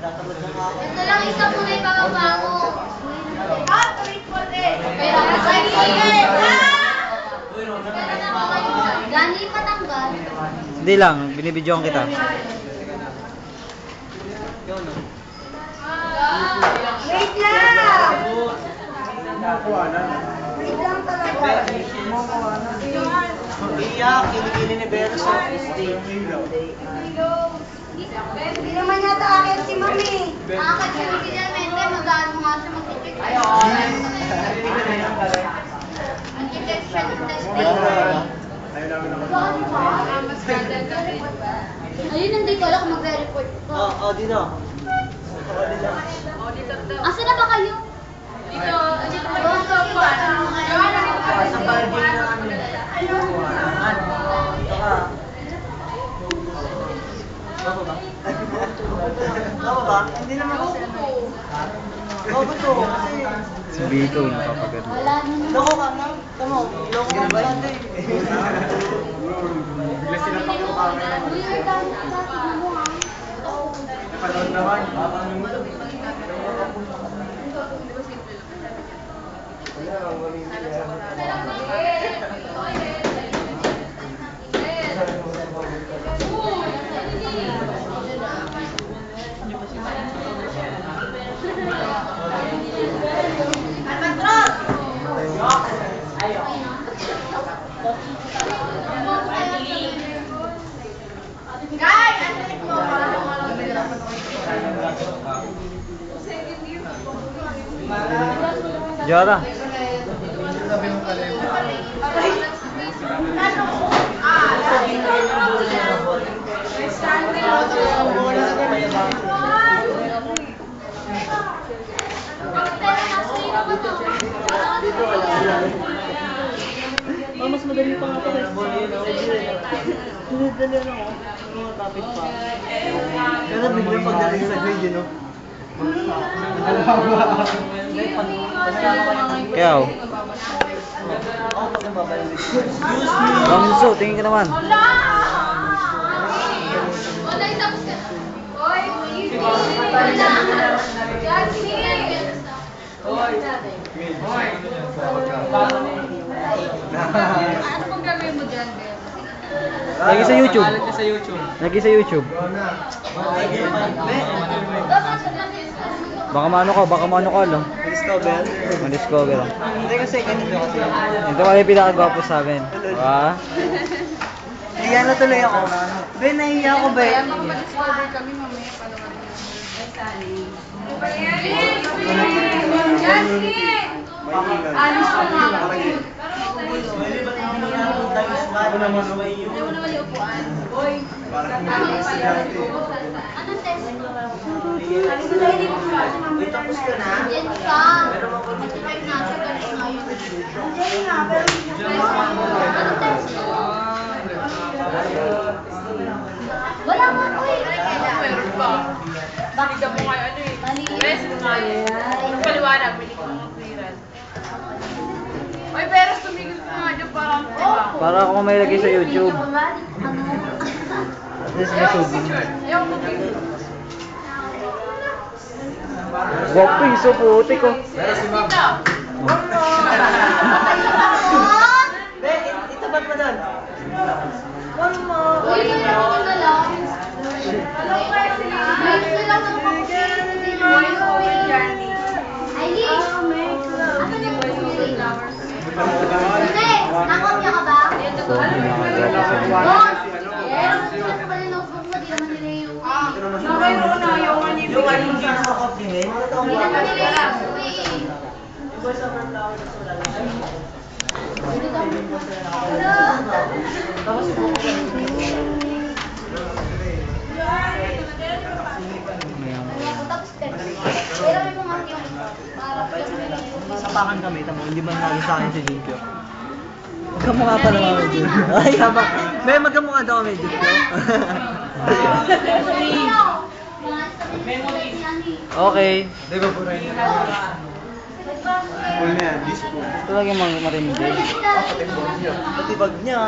Ito lang isa po na ibababa ko. Pero Gani patanggal. Hindi lang, binibidyoan kita. Wait lang! Wait lang talaga. Iyak, kilikili ni Bero sa Hindi naman yata akin si Mami. Akin si Mami yan, mente. Magaan mo nga siya mag-test. Mag-test siya ng testing. Ayun, nandito lang kung magre-report ko. Oo, dito. Asa na ba kayo? Dito pa rin sa Sa parking na kami. Dito ka. Baba ba? Baba ba? Hindi naman kasi ano. Baba to, kasi... Si Vito, napapaganda. Wala na. Loko ka na. Tama, loko ka ba? Hindi. Bigla sila pa yung camera. Uy, ay dami ka. Tignan mo ha. Napanood naman. Jara. Mas madali pa nga ito. Dinadali ako. Mga topic pa. Pero biglang pagdating sa grade, you know? Kaya, Ako pag nababalik. Ramso, tingin ka naman. Wala, tapos ka. Hoy, ano pong gagawin mo dyan, Ben? Lagi sa YouTube. Sa YouTube. Lagi sa YouTube. Baka maano ka lang. Discover? Ma-discover lang. Hindi kasi ganito kasi. Ito kaya yung pinakagwapo sa amin. Diba? Iyan na tuloy ako. Ben, nahiya ako, Ben. Kaya mag-discover kami mamaya pa naman. Alis ko nga ako. Ako naman, no? Ayaw mo naman yung upuan. Anong test? Wait, tapos ka na? Yan ka. Mag-check na siya. Ganun ngayon. Andiyan nga, pero hindi siya. Anong test mo? Wala nga ko eh. Meron pa. Bakit mo nga ano eh. Rest nga eh. Anong paliwanag? Pili ko mga clearance. Oy, pero tumigil ka nga dyan parang, diba? Para ako may lagay sa YouTube. Ano? At least may tubig. Ayaw ko tumigil. Gwapo yung so puti ko. Dito. Ben, itapat mo doon. One more. Uy, kailangan na lang. May sila ng Voice over journey. Aileen! Ano na po yung Hindi! Nakopya ka ba? So, pinakagwapo sa amin. Boss! Yes! Ano ba yung notebook mo? Di naman nila yung... Mayroon na yung Yung ano yung pinaka-compliment? Di naman nila yung Yung voice over flower na wala lang siya. Tapos Tapos text. Pero may mga yung... Para sapakan kami, tamo, hindi man lagi sa akin si Jinkyo. Magkamukha pa naman kami dito. Ay, tama. May magkamukha daw kami dito. Okay. Di ba po rin? Full na yan, disco. Ito lagi mga marinig. Pati bag niya.